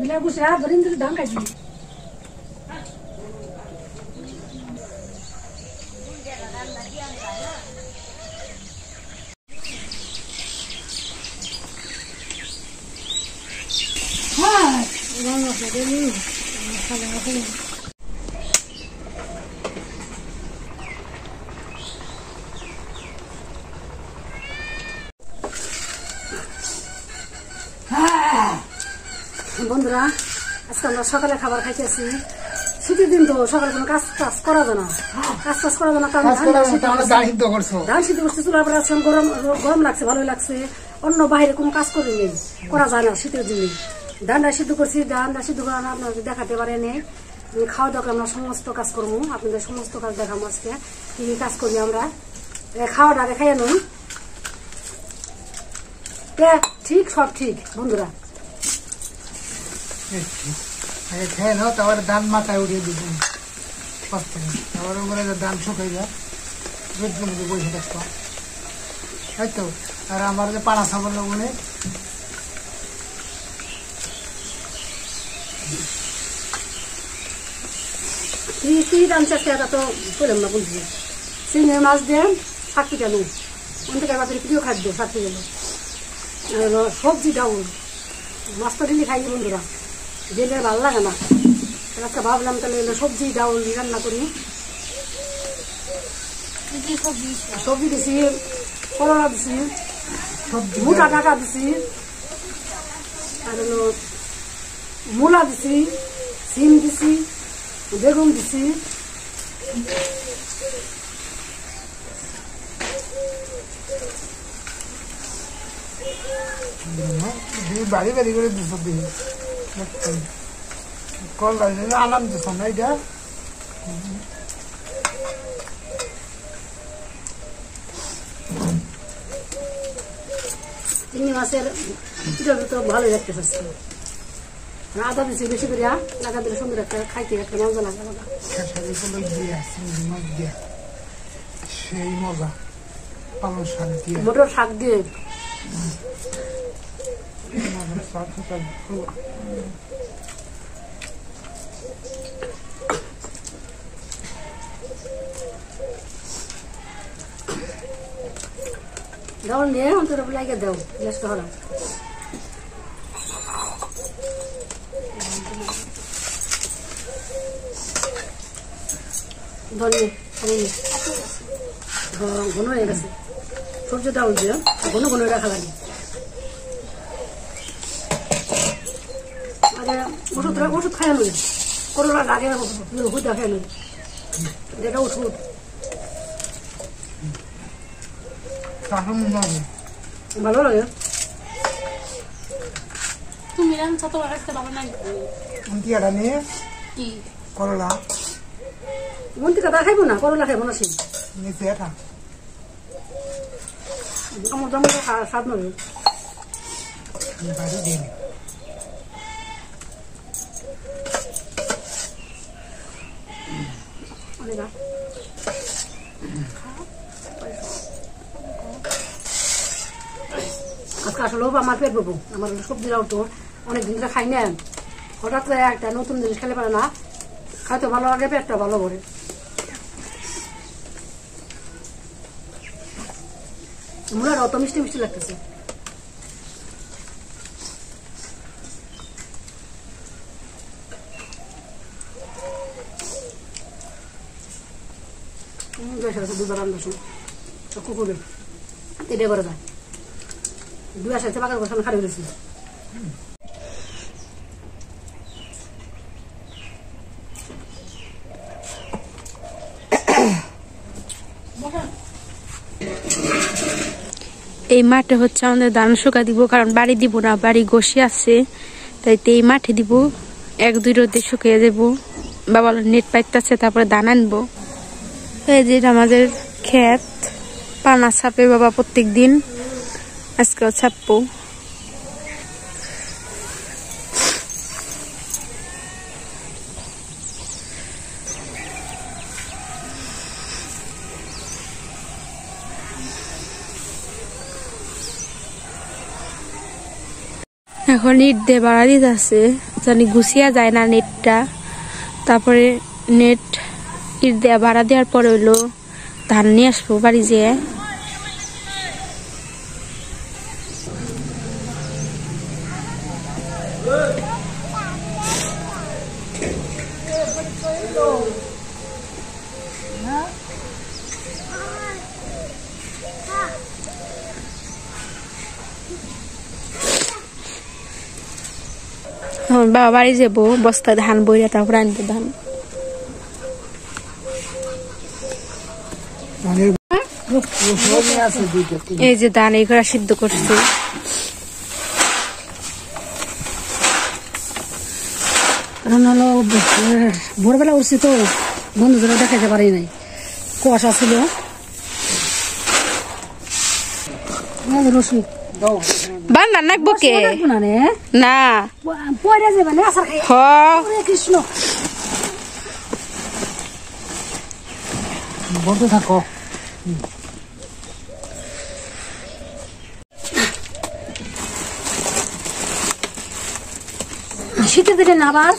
মিলা বসে ধরিন ধান খাইছি বন্ধুরা আজকে আমরা সকালে খাবার খাইতেছি শীতের দিন তো সকালে কোনো কাজ টাজ করা যায় না কাজ টাজ করা যায় না কারণ ধান সিদ্ধ করছি চুলার পরে আজকে গরম গরম লাগছে ভালোই লাগছে অন্য বাইরে কোনো কাজ করে নেই করা যায় না শীতের দিনে ধানটা সিদ্ধ করছি ধানটা সিদ্ধ করা আপনাদের দেখাতে পারেনি খাওয়া দাওয়া আমরা সমস্ত কাজ করবো আপনাদের সমস্ত কাজ দেখাবো আজকে কি কি কাজ করি আমরা খাওয়াটা আগে খাইয়ে নই ঠিক সব ঠিক বন্ধুরা খেয়ে নাও তারপরে ধান মাথায় উঠিয়ে দিবেন তারপরে ওগুলো ধান শুকাই যায় বসে থাকবো তাই তো আর আমার যে পাড়া ছাগল ওগুলো কি রান্না এটা তো বললাম না বলছি চিংড়ি মাছ দিয়ে শাক কেন ওন থেকে আমাদের প্রিয় খাদ্য শাক গেল সবজি ডাউল মাছটা দিলে খাই বন্ধুরা দিলে ভালো লাগে না আজকে ভাবলাম তাহলে সবজি ডাউল রান্না করি সবজি দিছি করলা দিছি মোটা টাকা দিছি আর হলো মূলা দিছি সিম দিছি বেগুন দিছি বাড়ি বাড়ি করে দিস কল আনাম দিস না এটা চিংড়ি মাছের পিঠাটা তো ভালোই লাগতে চাচ্ছে আদা দিচ্ছি বেশি করে লাগা দিলে সুন্দর একটা খাইতে একটা মজা লাগে সেই মজা পালং শাক দিয়ে মোটর শাক দিয়ে দাও নিয়ে অন্তত লাগিয়ে দাও গ্যাসটা হলাম ঘন হয়ে গেছে সবজি ডাউল দিয়ে ঘন ঘন রাখা লাগে আগে ওষুধ খাই নই করোনার আগে ওষুধ খাই নই এটা ওষুধ ভালো লাগে তুমি রান্না তো রাখতে পারো না কি করলা মন্ত্রী কাদা খাইবো না করলা খাইবো না সে নিচে এটা আমার দাম স্বাদ নয় বাড়ি দিন আজকে আসলে আমার পেট পাবো আমার সবজিরাও তো অনেকদিন ধরে খাই না হঠাৎ করে একটা নতুন জিনিস খেলে পারে না খাইতে ভালো লাগে পেটটা ভালো করে মূলার অত মিষ্টি মিষ্টি লাগতেছে দুবার রান্না শুন কুকুরে এটা করে দেয় দুই আসে পাকার বসানো খাড়ি হয়েছিল এই মাঠে হচ্ছে আমাদের ধান শুকা দিব কারণ বাড়ি দিব না বাড়ি গোসি আছে তাই এই মাঠে দিব এক দুই রোদে শুকিয়ে দেব বাবা নেট পাইতেছে তারপরে ধান আনবো এই যে আমাদের ক্ষেত পানা ছাপে বাবা প্রত্যেক দিন আজকেও ছাপবো এখন ইট দিয়ে বাড়া দিতে আছে, জানি গুছিয়া যায় না নেটটা। তারপরে নেট ইট দিয়ে বাড়া দেওয়ার পরে হইলো ধান নিয়ে আসবো বাড়ি যেয়ে। বাবা বাড়ি যাবো, বস্তা ধান বইরা তারপর আনবো ধান। এই যে ধান এই করে সিদ্ধ করছে। ভোরবেলা উঠছি তো বন্ধুদের দেখাতে পারি নাই, কুয়াশা ছিল। রসুন বান্না নাকবো কে না পরে যাবে না আসার খাই কৃষ্ণ বলতে থাকো। শীতের দিনে না আবার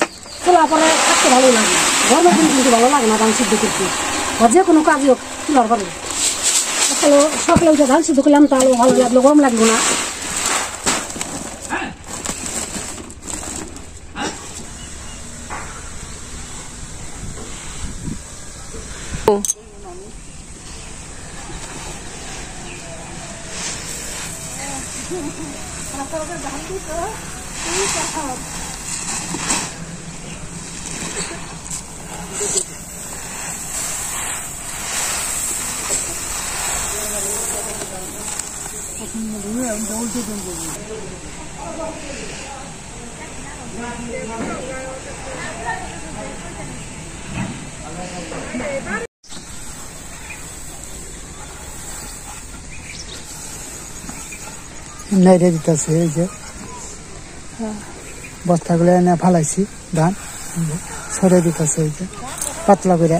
তোলা পরে থাকতে ভালো লাগে, গরমের দিন কিন্তু ভালো লাগে না ধান সিদ্ধ করতে। যে কোনো কাজই হোক তোলার পরে সকালে উঠে ধান সিদ্ধ করলাম তাহলে ভালো লাগলো, গরম লাগলো না। নাইরে দিতেছে, এই যে বস্তাগুলো এনে ফালাইছি ধান সরে দিতেছে, এই যে পাতলা করে।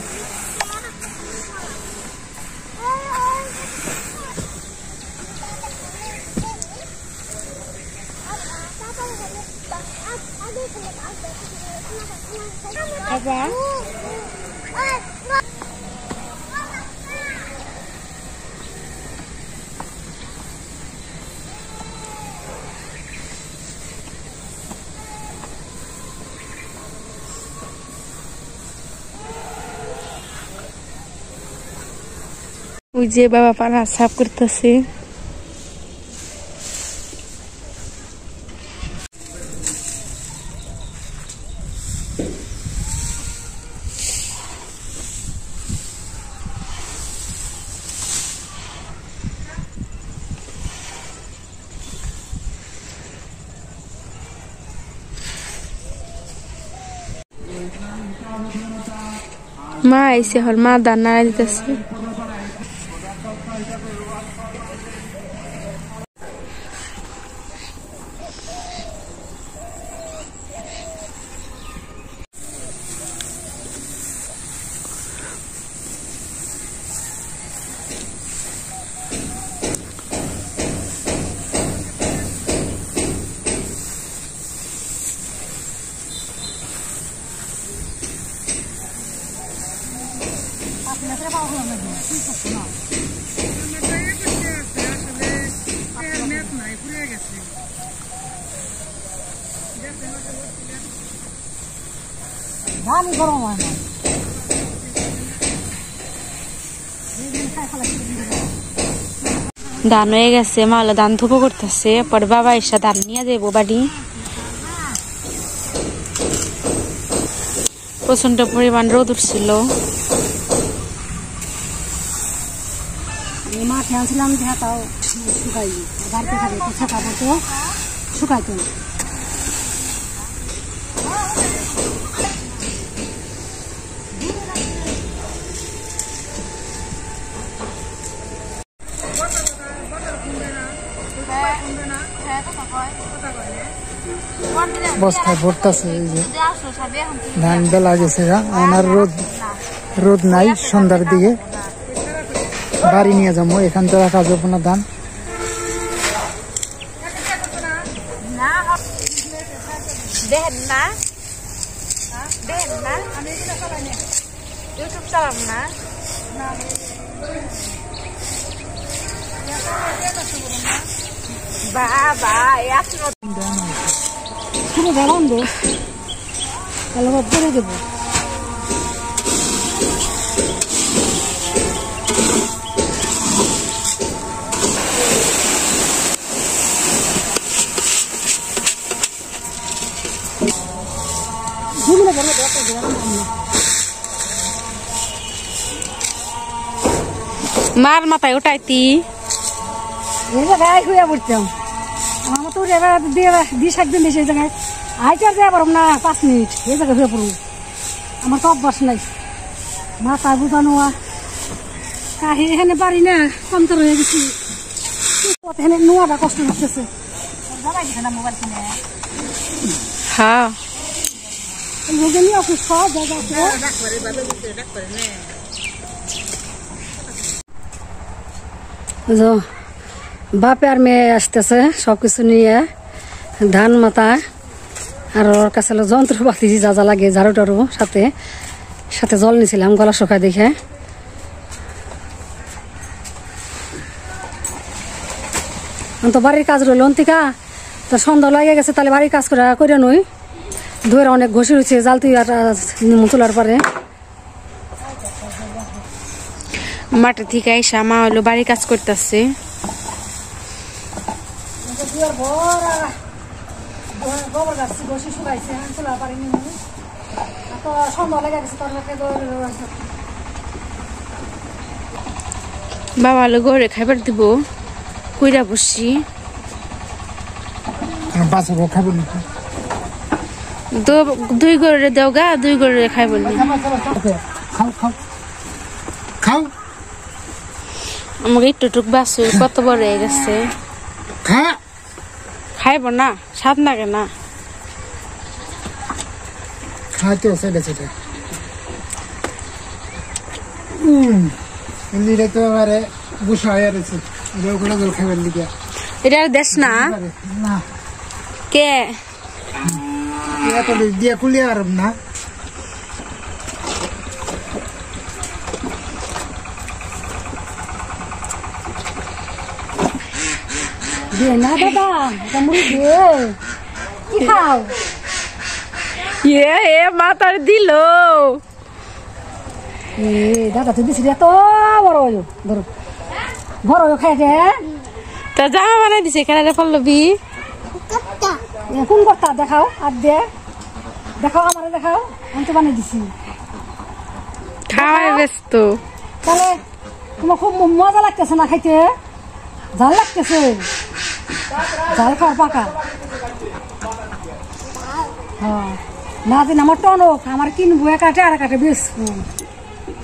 ওই যে বাবা পাড়া সাফ করতেছে। মা আইসে হল, মা দান নাড়া দিতেছে। ধানই গরম হয় না। ধান হয়ে গেছে, মা হলো ধান থুপো করতেছে, পরে বাবা এসে ধান নিয়ে যাবো বাড়ি। প্রচন্ড পরিমাণ রোদ উঠছিল। মাঠে আনছিলাম তাও শুকাই বাড়িতে থাকে পিঠা কাপড় তো শুকাইতো না। বস্তায় ভরতেছে, এই যে ধান বেলা গেছে, আমার রোদ নাই। সন্ধ্যার দিকে বাড়ি নিয়ে যাবো, এখান থেকে রাখা যাবো না ধান। দেখেন না ইউটিউব চালাম না বাবা পুরো গরম দো তাহলে করে দেবো মার মাথায় উঠাইতি জায়গায় শুয়ে পড়তাম আমার তো দিস একদিন দিস এই জায়গায় আইটার যাই পারব না 5 মিনিট এই জায়গায় শুয়ে পড়ব আমার তো অভ্যাস নাই মাথা বুঝানো কাহি এখানে পারি না কমতর হয়ে গেছি এখানে নোয়াটা কষ্ট লাগতেছে হ্যাঁ অফিস বাপে আর মেয়ে আসতেছে সবকিছু নিয়ে ধান মাথা আর ওর কাছে যন্ত্রপাতি যা যা লাগে ঝাড়ু টাড়ু সাথে সাথে জল নিয়েছিলাম গলা শুকায় দেখে তো বাড়ির কাজ রইল অন্তিকা তো সন্ধ্যা লাগে গেছে তাহলে বাড়ির কাজ করে নই ধরে অনেক ঘষি রয়েছে জাল তুই আর তোলার পরে মাঠে থেকে আইসা মা হলো বাড়ির কাজ করতেছে বাবা হলো গড়ে খাবার দিব কইরা বসছি দুই গড়ে দেও গা 2 গড়ে খাই বললি আমাকে একটু টুক বাসু কত বড় হয়ে গেছে খাইব না স্বাদ লাগে না খাইতে তো আরে বুসা হয়ে রয়েছে জল খাইবার লিগে এটা দেশ না কে দিয়া কুলিয়া আর না না দাদা মুড়ি দিয়ে কি খাও মাতার দিল দাদা তুই দিছিস এত বড় হইলো ধরো বড় হইলো খাইতে তা জামা বানাই দিছে কেনারে পল্লবী কোন কথা দেখাও আর দে দেখাও আমারে দেখাও আমি তো বানিয়ে দিছি খাওয়াই ব্যস্ত তাহলে তোমার খুব মজা লাগতেছে না খাইতে ঝাল লাগতেছে ঝাল খাওয়া পাকা হ্যাঁ না দিন আমার টনক আমার কিনবো কাটে আর কাটে বেচবো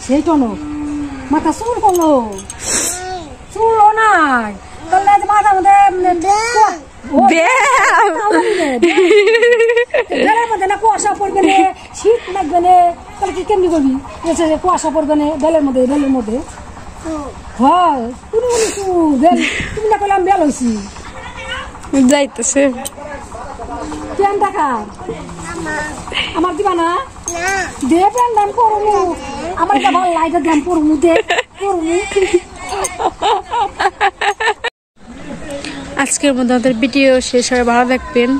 সেই টনক মাথা চুল করলো চুলও নাই তাহলে মাথা মধ্যে না কুয়াশা পড়বে না শীত লাগবে না তাহলে কি কেমনি করবি কুয়াশা পড়বে না বেলের মধ্যে হয় তুমি না করলাম বেল হয়েছি যাইতেছে প্যান দেখা আমার দিবা না দে প্যান দাম পড়মু আমার এটা ভালো লাইটের দাম পড়মু দে পড়মু আজকের মধ্যে আমাদের ভিডিও শেষ হয় ভালো থাকবেন